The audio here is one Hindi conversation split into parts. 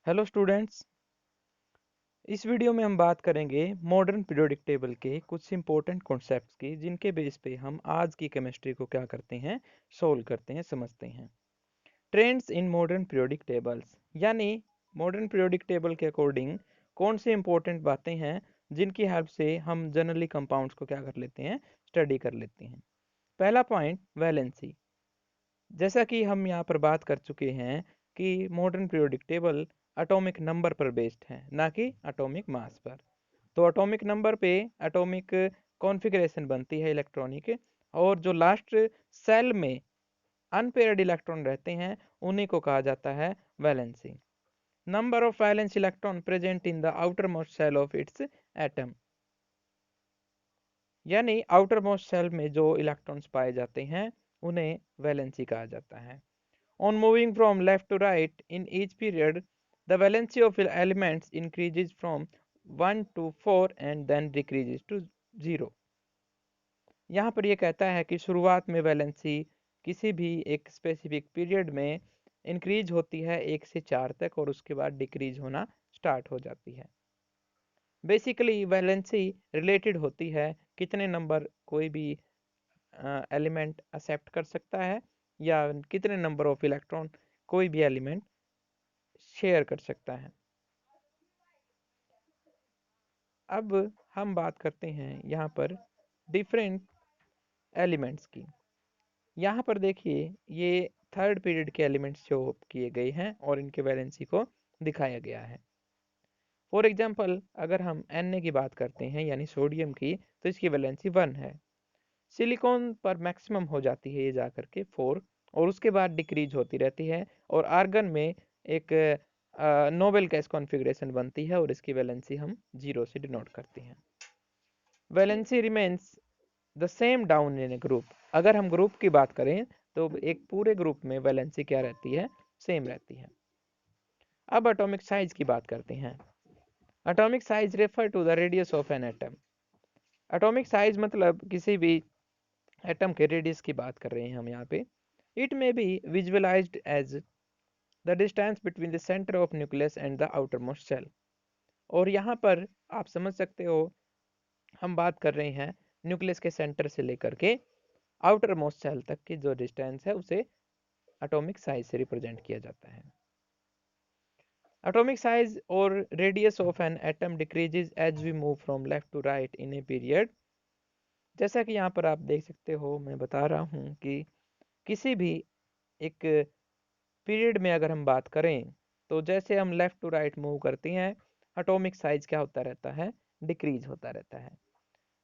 Hello students. इस वीडियो में हम बात करेंगे मॉडर्न पीरियोडिक टेबल के कुछ इंपॉर्टेंट कॉन्सेप्ट्स की, जिनके बेस पे हम आज की केमिस्ट्री को क्या करते हैं, सोल्व करते हैं, समझते हैं। Trends in modern periodic tables, यानी मॉडर्न पीरियोडिक टेबल के अकॉर्डिंग कौन सी इंपॉर्टेंट बातें हैं जिनकी हेल्प से हम जनरली कंपाउंड्स को क्या कर लेते हैं, स्टडी कर लेते हैं। पहला पॉइंट, वैलेंसी। जैसा कि हम यहाँ पर बात कर चुके हैं कि modern periodic table atomic number पर बेस्ड है, ना कि एटॉमिक मास पर। तो एटॉमिक नंबर पे एटॉमिक कॉन्फ़िगरेशन बनती है इलेक्ट्रॉनिक, और जो लास्ट सेल में अनपेयर्ड इलेक्ट्रॉन रहते हैं उन्हीं को कहा जाता है valency. Number of valence electron present in the outer most shell of its atom, यानी आउटर मोस्ट सेल में जो इलेक्ट्रॉन्स पाए जाते हैं उन्हें वैलेंसी कहा जाता है। On moving from left to right in each period, the valency of elements increases from 1 to 4 and then decreases to 0. यहाँ पर ये कहता है कि शुरुआत में वैलेंसी किसी भी एक स्पेसिफिक पीरियड में इंक्रीज होती है 1 से 4 तक, और उसके बाद डिक्रीज होना स्टार्ट हो जाती है। बेसिकली वैलेंसी रिलेटेड होती है कितने नंबर कोई भी एलिमेंट एक्सेप्ट कर सकता है, या कितने नंबर ऑफ इलेक्ट्रॉन कोई भी एलिमेंट शेयर कर सकता है। अब हम बात करते हैं यहाँ पर डिफरेंट एलिमेंट्स की। यहाँ पर देखिए, ये थर्ड पीरियड के एलिमेंट्स शो किए गए हैं और इनके वैलेंसी को दिखाया गया है। फॉर एग्जांपल, अगर हम Na की बात करते हैं यानी सोडियम की, तो इसकी वैलेंसी 1 है। सिलिकॉन पर मैक्सिमम हो जाती है ये जाकर के 4, और उसके बाद डिक्रीज होती रहती है, और आर्गन में एक नोबेल गैस कॉन्फ़िगरेशन बनती है और इसकी वैलेंसी हम 0 से डिनोट करते हैं। Valency remains the same down in a group. अगर हम ग्रुप की बात करें तो एक पूरे ग्रुप में वैलेंसी क्या रहती है, सेम रहती है। अब एटॉमिक साइज की बात करते हैं। Atomic size refer to the radius of an atom. Atomic size मतलब किसी भी एटम के रेडियस की बात कर रहे हैं हम यहाँ पे। It may be visualised as the distance between the centre of nucleus and the outer most shell. और यहाँ पर आप समझ सकते हो, हम बात कर रहे हैं न्यूक्लियस के सेंटर से लेकर के आउटर मोस्ट सेल तक की जो डिस्टेंस है उसे एटॉमिक साइज से रिप्रेजेंट किया जाता है। एटॉमिक साइज और radius of an atom decreases as we move from left to right in a period. जैसा कि यहाँ पर आप देख सकते हो, मैं बता रहा हूँ कि किसी भी एक पीरियड में अगर हम बात करें तो जैसे हम लेफ्ट टू राइट मूव करते हैं, एटॉमिक साइज क्या होता रहता है, डिक्रीज होता रहता है।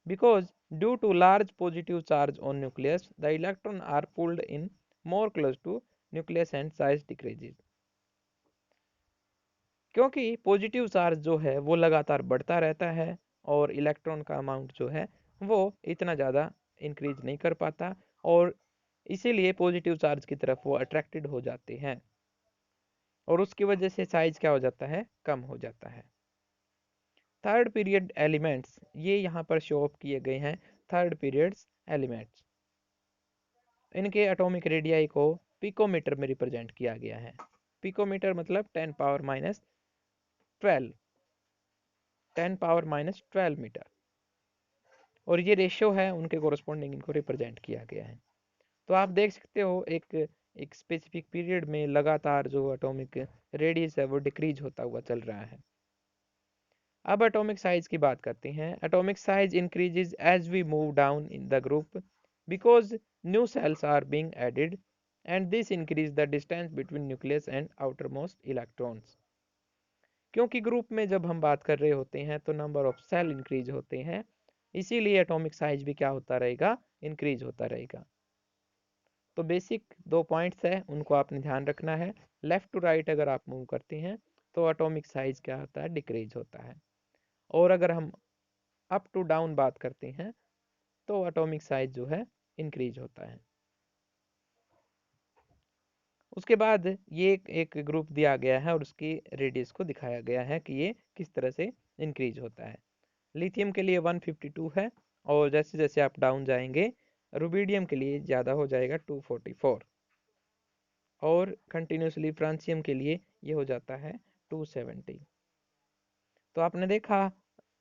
Because due to large positive charge on nucleus, the electron are pulled in more close to nucleus and size decreases. क्योंकि पॉजिटिव चार्ज जो है वो लगातार बढ़ता रहता है और इलेक्ट्रॉन का अमाउंट जो है वो इतना ज़्यादा इंक्रीज नहीं कर पाता, और इसीलिए पॉजिटिव चार्ज की तरफ वो अट्रैक्टेड हो जाते हैं, और उसकी वजह से साइज क्या हो जाता है, कम हो जाता है। थर्ड पीरियड एलिमेंट्स, ये यहाँ पर शो ऑफ किए गए हैं थर्ड पीरियड्स एलिमेंट्स। इनके एटॉमिक रेडियाई को पिकोमीटर में रिप्रेजेंट किया गया है। पिकोमीटर मतलब 10 power minus 12, 10 power minus 12 metre, और ये रेशियो है उनके कोरस्पॉन्डिंग, इनको रिप्रेजेंट किया गया है। तो आप देख सकते हो एक स्पेसिफिक पीरियड में लगातार जो एटॉमिक रेडियस है वो डिक्रीज होता हुआ चल रहा है। अब एटॉमिक साइज की बात करते हैं। Atomic size increases as we move down in the group because new shells are being added and this increase the distance between nucleus and outer most electrons. क्योंकि ग्रुप में जब हम बात कर रहे होते हैं तो नंबर ऑफ सेल इंक्रीज होते हैं, इसीलिए एटॉमिक साइज भी क्या होता रहेगा, इंक्रीज होता रहेगा। तो बेसिक 2 पॉइंट्स है, उनको आपने ध्यान रखना है। लेफ्ट टू राइट अगर आप मूव करते हैं तो एटॉमिक साइज क्या होता है, डिक्रीज होता है, और अगर हम अप टू डाउन बात करते हैं तो एटॉमिक साइज जो है इंक्रीज होता है। उसके बाद ये एक ग्रुप दिया गया है और उसकी रेडियस को दिखाया गया है कि ये किस तरह से इंक्रीज होता है। लिथियम के लिए 152 है, और जैसे जैसे आप डाउन जाएंगे रुबिडियम के लिए ज़्यादा हो जाएगा 244, और कंटिन्यूसली फ्रांसियम के लिए ये हो जाता है 270। तो आपने देखा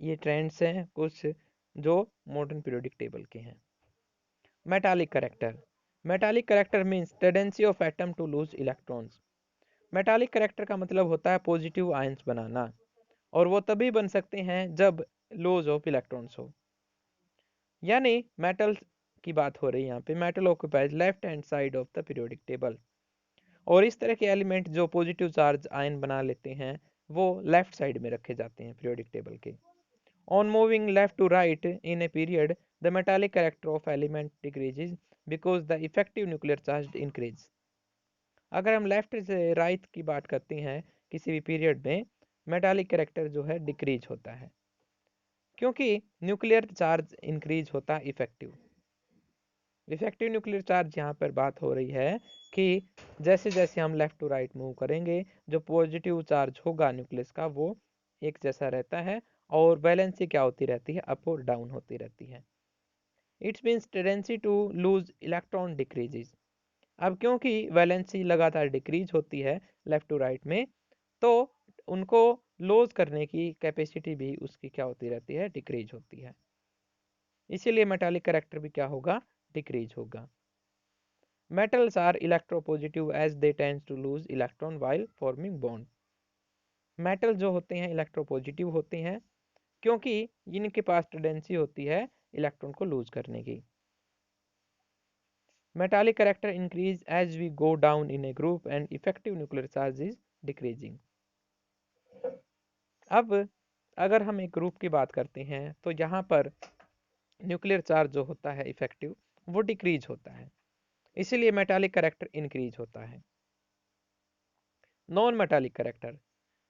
ये ट्रेंड्स हैं कुछ जो मॉडर्न पीरियोडिक टेबल के हैं। Metallic character, metallic character means tendency of atom to lose electrons. Metallic character का मतलब होता है पॉजिटिव आयंस बनाना, और वो तभी बन सकते हैं जब लॉज ऑफ इलेक्ट्रॉन्स हो। यानी मेटल की बात हो रही है यहाँ पे, metal occupies left hand side of the periodic table. और इस तरह के एलिमेंट जो पॉजिटिव चार्ज आयन बना लेते हैं वो लेफ्ट साइड में रखे जाते हैं पीरियोडिक टेबल के। On moving left to right in a period the metallic character of element decreases because the effective nuclear charge increase. अगर हम लेफ्ट से राइट की बात करते हैं किसी भी पीरियड में, मेटालिक कैरेक्टर जो है डिक्रीज होता है क्योंकि न्यूक्लियर चार्ज इंक्रीज होता है इफेक्टिव। इफेक्टिव न्यूक्लियर चार्ज यहाँ पर बात हो रही है कि जैसे जैसे हम लेफ्ट टू राइट मूव करेंगे जो पॉजिटिव चार्ज होगा न्यूक्लियस का वो एक जैसा रहता है, और वैलेंसी क्या होती रहती है, अप और डाउन होती रहती है। Its means tendency to lose electron decreases. अब क्योंकि वैलेंसी लगातार डिक्रीज होती है लेफ्ट टू राइट में, तो उनको लूज करने की कैपेसिटी भी उसकी क्या होती रहती है, डिक्रीज होती है। इसीलिए मेटालिक कैरेक्टर भी क्या होगा, डिक्रीज होगा। Metals are electropositive as they tend to lose electron while forming bond. Metal जो होते हैं इलेक्ट्रोपॉजिटिव होते हैं क्योंकि इनके पास टेंडेंसी होती है इलेक्ट्रॉन को लूज करने की। Metallic character increase as we go down in a group and effective nuclear charge is decreasing. अब अगर हम एक ग्रुप की बात करते हैं तो यहाँ पर न्यूक्लियर चार्ज जो होता है इफेक्टिव वो डिक्रीज होता है, इसीलिए मेटालिक कैरेक्टर इंक्रीज होता है। Non metallic character,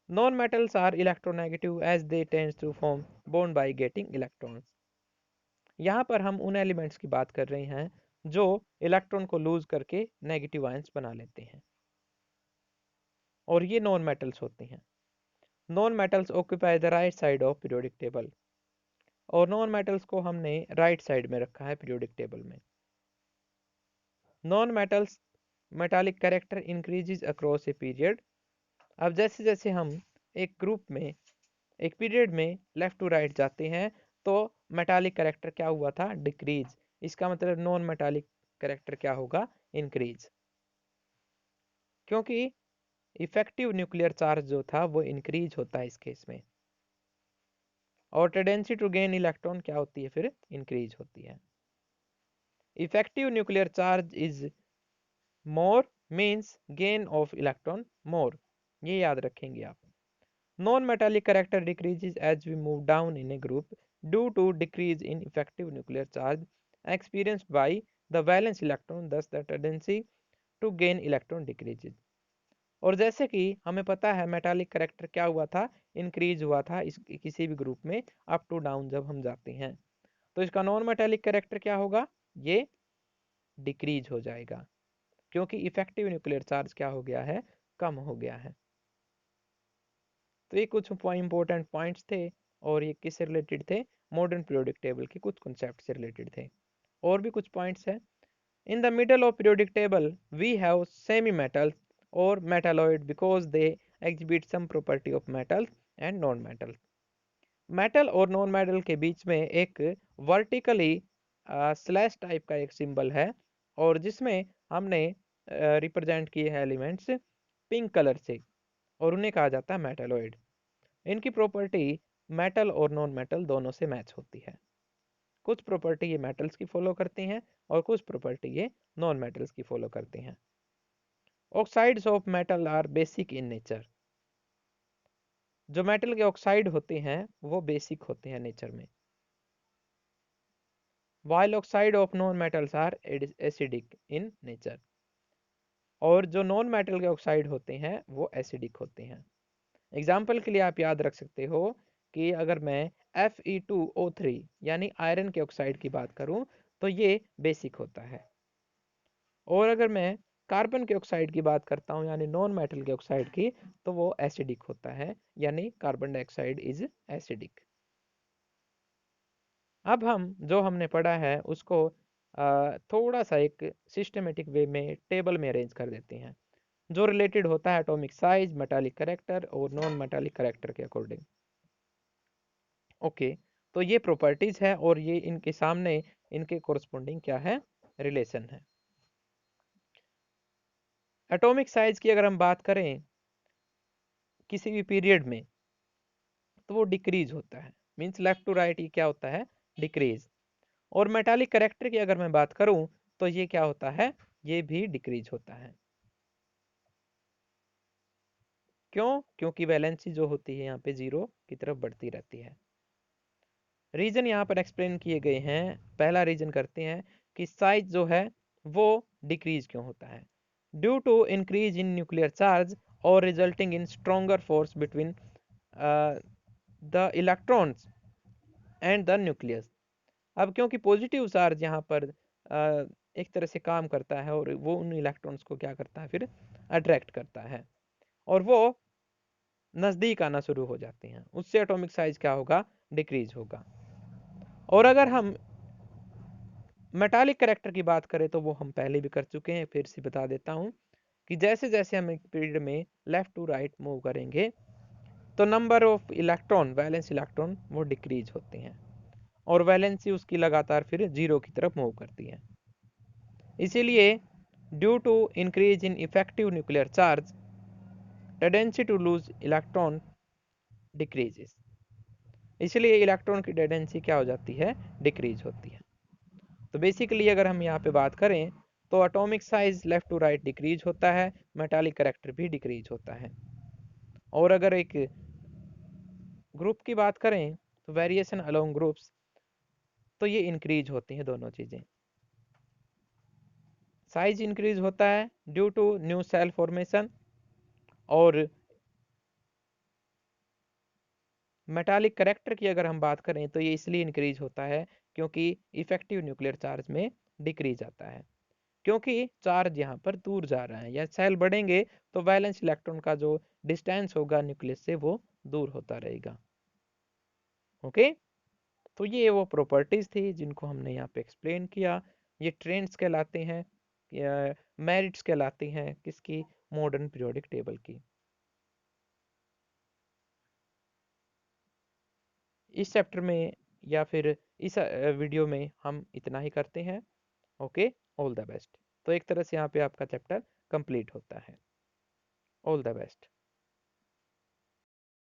non-metals are electronegative as they tend to form bond by getting electrons। यहाँ पर हम उन एलिमेंट्स की बात कर रहे हैं जो इलेक्ट्रॉन को लूज करके नेगेटिव आयंस बना लेते हैं, और ये नॉन मेटल्स होते हैं। Non metals occupy the right side of periodic table, और नॉन मेटल्स को हमने राइट साइड में रखा है पीरियोडिक टेबल में। Non metals metallic character increases across a period. अब जैसे जैसे हम एक ग्रुप में एक पीरियड में लेफ्ट टू राइट जाते हैं तो मेटालिक कैरेक्टर क्या हुआ था, डिक्रीज। इसका मतलब नॉन मेटालिक कैरेक्टर क्या होगा, इंक्रीज, क्योंकि इफेक्टिव न्यूक्लियर चार्ज जो था वो इंक्रीज होता है इस केस में, और टेंडेंसी टू गेन इलेक्ट्रॉन क्या होती है, फिर इंक्रीज होती है। Effective nuclear charge is more means gain of electron मोर, ये याद रखेंगे आप। Non-metallic character decreases as we move down in a group due to decrease in effective nuclear charge experienced by the valence electron, thus the tendency to gain electron decreases। और जैसे कि हमें पता है मेटालिक कैरेक्टर क्या हुआ था, इंक्रीज हुआ था इस किसी भी ग्रुप में अप टू डाउन जब हम जाते हैं, तो इसका नॉन मेटालिक कैरेक्टर क्या होगा, ये डिक्रीज हो जाएगा क्योंकि इफेक्टिव न्यूक्लियर चार्ज क्या हो गया है, कम हो गया है। तो ये कुछ इंपॉर्टेंट पॉइंट्स थे, और ये किससे रिलेटेड थे, मॉडर्न पीरियोडिक टेबल के कुछ कॉन्सेप्ट से रिलेटेड थे। और भी कुछ पॉइंट्स हैं। In the middle of periodic table we have semi metals और metalloid because they exhibit some property of metals and non metal. Metal और नॉन मेटल के बीच में एक वर्टिकली स्लैश टाइप का एक सिंबल है, और जिसमें हमने रिप्रेजेंट किए हैं एलिमेंट्स पिंक कलर से, और उन्हें कहा जाता है मेटालॉइड। इनकी प्रॉपर्टी मेटल और नॉन मेटल दोनों से मैच होती है। कुछ प्रॉपर्टी ये मेटल्स की फॉलो करती हैं और कुछ प्रॉपर्टी ये नॉन मेटल्स की फॉलो करते हैं। Oxides of metal are basic in nature. जो मेटल के ऑक्साइड होते हैं वो बेसिक होते हैं नेचर में, while oxide of non metals are acidic in nature. और जो नॉन मेटल के ऑक्साइड होते हैं वो एसिडिक होते हैं। एग्जाम्पल के लिए आप याद रख सकते हो कि अगर मैं Fe2O3 यानी आयरन के ऑक्साइड की बात करूं तो ये बेसिक होता है, और अगर मैं कार्बन के ऑक्साइड की बात करता हूं यानी नॉन मेटल के ऑक्साइड की, तो वो एसिडिक होता है, यानी कार्बन डाइऑक्साइड इज एसिडिक। अब हम जो हमने पढ़ा है उसको थोड़ा सा एक सिस्टमेटिक वे में टेबल में अरेंज कर देते हैं। जो रिलेटेड होता है एटॉमिक साइज, मेटालिक कैरेक्टर और नॉन मेटालिक कैरेक्टर के अकॉर्डिंग। ओके, तो ये प्रॉपर्टीज है और ये इनके सामने इनके कोरस्पोंडिंग क्या है, रिलेशन है। एटॉमिक साइज की अगर हम बात करें किसी भी पीरियड में तो वो डिक्रीज होता है, मीन्स लेफ्ट टू राइट ये क्या होता है, डिक्रीज। और मेटालिक कैरेक्टर की अगर मैं बात करूं तो ये क्या होता है, ये भी डिक्रीज होता है। क्यों? क्योंकि वैलेंसी जो होती है यहाँ पे जीरो की तरफ बढ़ती रहती है। रीजन यहाँ पर एक्सप्लेन किए गए हैं। पहला रीजन करते हैं कि साइज जो है वो डिक्रीज क्यों होता है, due to increase in nuclear charge और resulting in stronger force between the electrons and the nucleus. अब क्योंकि पॉजिटिव चार्ज यहाँ पर एक तरह से काम करता है और वो उन इलेक्ट्रॉन्स को क्या करता है, फिर अट्रैक्ट करता है और वो नज़दीक आना शुरू हो जाते हैं, उससे एटॉमिक साइज क्या होगा, डिक्रीज होगा। और अगर हम मेटालिक कैरेक्टर की बात करें तो वो हम पहले भी कर चुके हैं, फिर से बता देता हूँ कि जैसे जैसे हम एक पीरियड में लेफ्ट टू राइट मूव करेंगे तो number of electron, valence electron वो डिक्रीज होते हैं और वैलेंसी उसकी लगातार फिर जीरो की तरफ मूव करती है। इसीलिए due to increase in effective nuclear charge tendency to lose electron decreases. इसलिए इलेक्ट्रॉन की टेंडेंसी क्या हो जाती है, डिक्रीज होती है। तो बेसिकली अगर हम यहाँ पे बात करें तो atomic size left to right decrease होता है, मेटालिक कैरेक्टर भी डिक्रीज होता है। और अगर एक ग्रुप की बात करें तो वेरिएशन अलोंग ग्रुप्स, तो ये इंक्रीज होती हैं दोनों चीज़ें। साइज इंक्रीज होता है due to new shell formation और मेटालिक कैरेक्टर की अगर हम बात करें तो ये इसलिए इंक्रीज होता है क्योंकि इफेक्टिव न्यूक्लियर चार्ज में डिक्रीज आता है, क्योंकि चार्ज यहाँ पर दूर जा रहा है या सेल बढ़ेंगे तो वैलेंस इलेक्ट्रॉन का जो डिस्टेंस होगा न्यूक्लियस से वो दूर होता रहेगा। ओके, तो ये वो प्रॉपर्टीज थी जिनको हमने यहाँ पे एक्सप्लेन किया। ये ट्रेंड्स कहलाते हैं या मेरिट्स कहलाती हैं किसकी, मॉडर्न पीरियोडिक टेबल की। इस चैप्टर में या फिर इस वीडियो में हम इतना ही करते हैं। Okay, all the best. तो एक तरह से यहाँ पे आपका चैप्टर कंप्लीट होता है। All the best.